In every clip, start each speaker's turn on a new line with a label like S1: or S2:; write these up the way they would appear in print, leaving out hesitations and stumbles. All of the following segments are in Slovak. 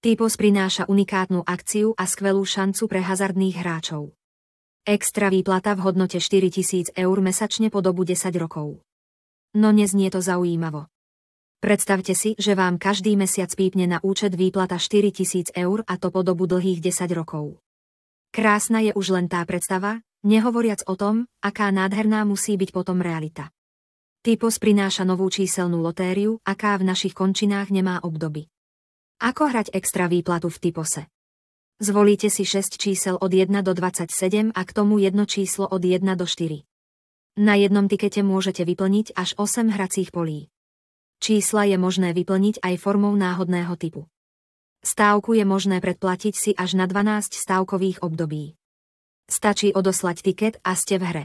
S1: Typos prináša unikátnu akciu a skvelú šancu pre hazardných hráčov. Extra výplata v hodnote 4 000 eur mesačne po dobu 10 rokov. No neznie to zaujímavo. Predstavte si, že vám každý mesiac pípne na účet výplata 4 000 eur a to po dobu dlhých 10 rokov. Krásna je už len tá predstava, nehovoriac o tom, aká nádherná musí byť potom realita. Typos prináša novú číselnú lotériu, aká v našich končinách nemá obdoby. Ako hrať extra výplatu v Typose? Zvolíte si 6 čísel od 1 do 27 a k tomu jedno číslo od 1 do 4. Na jednom tikete môžete vyplniť až 8 hracích polí. Čísla je možné vyplniť aj formou náhodného typu. Stávku je možné predplatiť si až na 12 stávkových období. Stačí odoslať tiket a ste v hre.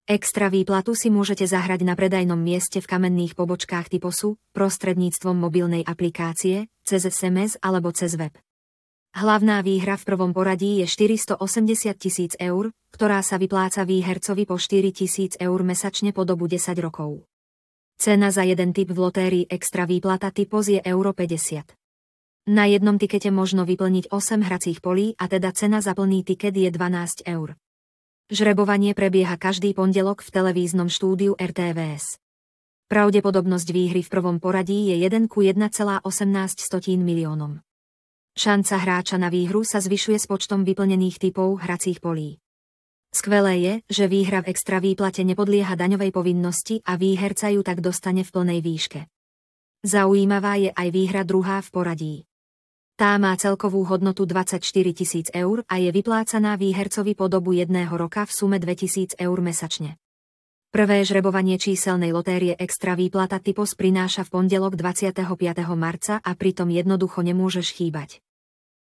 S1: Extra výplatu si môžete zahrať na predajnom mieste v kamenných pobočkách Typosu, prostredníctvom mobilnej aplikácie, cez SMS alebo cez web. Hlavná výhra v prvom poradí je 480 000 eur, ktorá sa vypláca výhercovi po 4 000 eur mesačne po dobu 10 rokov. Cena za jeden tip v lotérii extra výplata Typos je euro 50. Na jednom tikete možno vyplniť 8 hracích polí a teda cena za plný tiket je 12 eur. Žrebovanie prebieha každý pondelok v televíznom štúdiu RTVS. Pravdepodobnosť výhry v prvom poradí je 1:1,18 miliónom. Šanca hráča na výhru sa zvyšuje s počtom vyplnených typov hracích polí. Skvelé je, že výhra v extra výplate nepodlieha daňovej povinnosti a výherca ju tak dostane v plnej výške. Zaujímavá je aj výhra druhá v poradí. Tá má celkovú hodnotu 24 000 eur a je vyplácaná výhercovi po dobu 1 roka v sume 2 000 eur mesačne. Prvé žrebovanie číselnej lotérie extra výplata Typos prináša v pondelok 25. marca a pritom jednoducho nemôžeš chýbať.